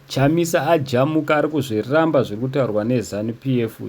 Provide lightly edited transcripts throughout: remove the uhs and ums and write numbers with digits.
Chamisa ajamuka ari kuzviramba zviri kutaurwa neZanupf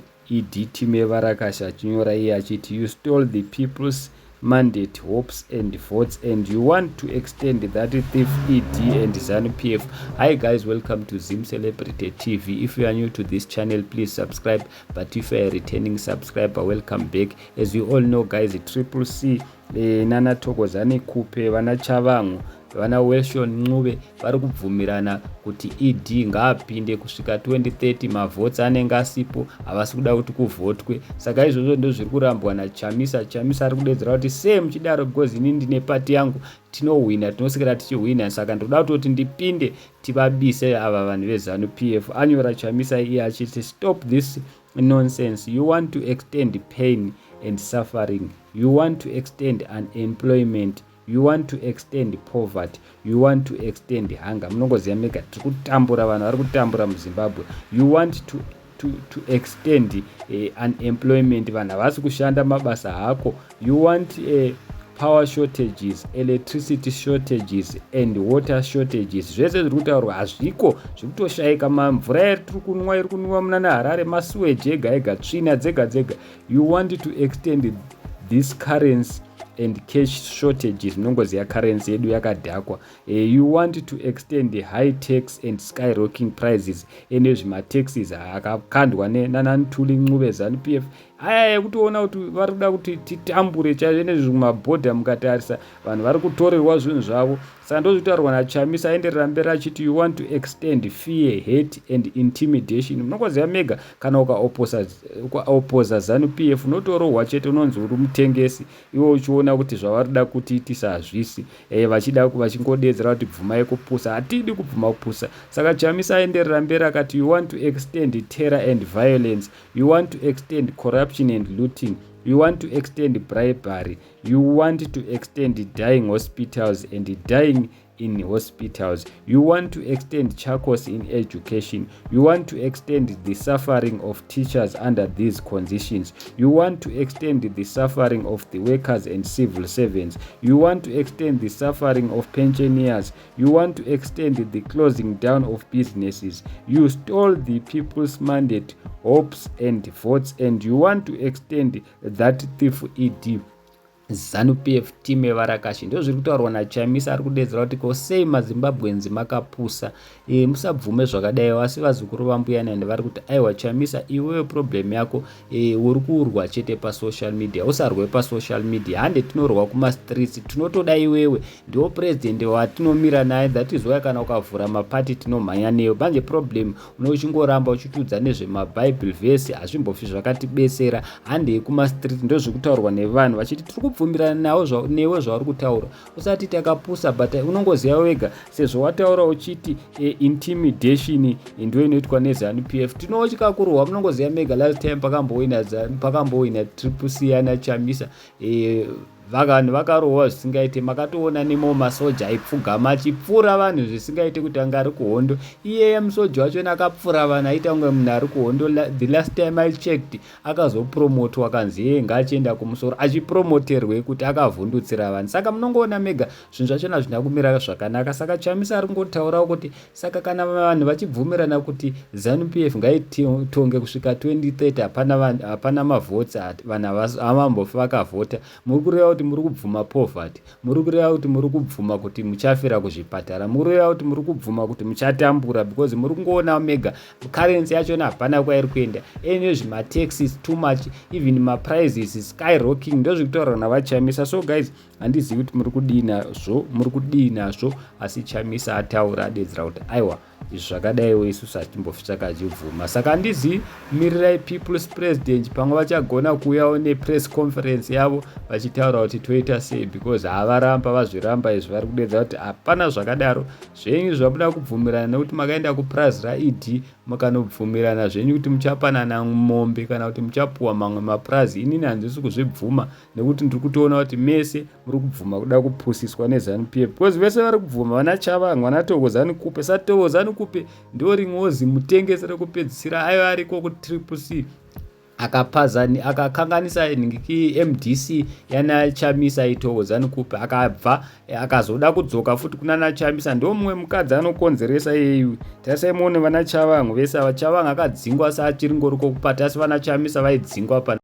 team Varakasha achinyora iye achiti you stole the people's mandate, hopes and votes and you want to extend that thief and Zanupf. Hi guys, welcome to Zim Celebrity TV. If you are new to this channel, please subscribe, but if you are a returning subscriber, welcome back. As you all know guys, Triple C Nana Thokozani Kupe vana Chavangu vana Welshon Ncube vari kubvumirana kuti ED ngaapinde kusvika 2030 mavhotsi anenge asipo havasi kuda kuti kuvhotwe. Saka izvozvo ndizvo zviri kurambwa naChamisa. Chamisa ari kudedzera kuti sei muchidaro because ini ndine pati yangu tinohwina, tinosikira tichihwina, saka ndoda kutoti ndipinde tivabise ava vanhu veZanupf. Anyora Chamisa iye achiti stop this nonsense. You want to extend pain and suffering. You want to extend unemployment. You want to extend poverty. You want to extend hunger. Munongoziva mega tiri kutambura vanhu vari kutambura muZimbabwe. You want to extend unemployment. Vanhu havasi kushanda mabasa hako. You want power shortages, electricity shortages and water shortages. Zvese zviri kutaurwa hazviko, zviri kutoshayika. Mvura iri kunwiwa muna Harare masuweji ega ega, tsvina dzega dzega. You want to extend this currency and cash shortages. Munongoziva currency yedu yakadhakwa. You want to extend high tax and skyrocketing prices. Ene zvimataxes akakandwa nananthuli Ncube Zanupf. Aya kutoona kuti vari kuda kuti titambure chaizvo nezvimabhodha mukatarisa vanhu vari kutorerwa zvinhu zvavo. Saka ndozvitaurwa naChamisa aenderera mberi achiti you want to extend fear, hate and intimidation. Munongoziva mega kana ukaopoza Zanupf unotorohwa chete, unonzi uri mutengesi, iwe uchiona kuti zvavari kuda kutiitisa hazvisi, vachingodedzera kuti bvumai kupusa. Hatidi kubvuma kupusa. Saka Chamisa aenderera mberi akati you want to extend terror and violence. You want to extend corruption and looting. You want to extend bribery. You want to extend dying hospitals and dying in hospitals. You want to extend chakos in education. You want to extend the suffering of teachers under these conditions. You want to extend the suffering of the workers and civil servants. You want to extend the suffering of pensioners. You want to extend the closing down of businesses. You stole the people's mandate, hopes and votes, and you want to extend that thief ED. Zanupf team Varakasha ndizvo zviri kutaurwa naChamisa. Ari kudedzera kuti ko sei maZimbabwenzi makapusa, musabvume zvakadai. Asi vazukuru vambuyana vari kuti aiwa Chamisa, iwewe problem yako uri kuurwa chete pasocial media, usarwe pasocial media. Hande tinorwa kumastreets, tinotoda iwewe, ndiwo president watinomira naye. That is why kana ukavhura mapati tinomhanya neyo. Manje problem unochingoramba uchitiudza nezvemaBible verse hazvimbofi zvakatibesera. Hande yekumastreet ndizvo zviri kutaurwa nevanhu vachiti tiri kubvumirana nawo newe zvauri kutaura. Usati takapusa, but unongoziva wega sezvo wataura uchiti intimidation ndio inoitwa neZanupf. Tinotya kurwa. Munongoziva mega last time pakambohwina Triple C yana Chamisa, vanhu vakarohwa zvisingaite. Makatoona nemo masoja aipfugama achipfuura vanhu zvisingaite kuti anga ari kuhondo. Iyeye musoja wacho akapfuura vanhu aita kunge munhu ari kuhondo. The last time I checked akazopromotwa akanzi ngaachienda kumusoro achipromoterwe kuti akavhundutsira vanhu. Saka munongoona mega zvinhu zvachona hazvina kumira zvakanaka. Saka Chamisa ari kungotaurawo kuti saka kana vanhu vachibvumirana kuti Zanupf ngaitonge kusvika 2030 hapana mavhotsi, vanhu havambofi vakavhota, muri kureva kuti muri kubvuma poverty, muri kureva kuti muri kubvuma kuti muchafira kuzvipatara, muri kureva kuti muri kubvuma kuti muchatambura, because muri kungoona mega currency yachona hapana kwairi kuenda. Ene zvimataxes too much, even maprices skyrocketing. Ndizvo zviri kutaurwa navaChamisa. So guys, handizivi kuti muri kudii nazvo, asi Chamisa ataura adedzera kuti aiwa izvi zvakadaiwo isusu hatimbofi takachibvuma. Saka handizivi mirirai people's president pamwe vachagona kuuyawo nepress conference yavo vachitaura kuti toita sei, because havaramba vazviramba izvi. Vari kudedzera kuti hapana zvakadaro zvenyu zvamuda kubvumirana, nekuti makaenda kupurazi raED mukanobvumirana zvenyu kuti muchapanana mombe kana kuti muchapuwa mamwe mapurazi. Inini handisi kuzvibvuma, nekuti ndiri kutoona kuti mese muri kubvuma kuda kupusiswa neZanupf, because vese vari kubvuma vana Chavangu, vana Thokozani Kupe. Sati Thokozani Kupe ndo rimwewo zimutengesere kupedzisira ayo ariko ku Triple C. akakanganisa MDC yana Chamisa itoko Zanupf akabva akazoda kudzoka futi kuna Chamisa. Ndo mumwe mukadzi anokonzeresa yeyu. Tarisai muone vana Chavangu vese ava. Chavangu akadzingwa saachiri ngoriko kupata, asi vana Chamisa vaidzingwa pa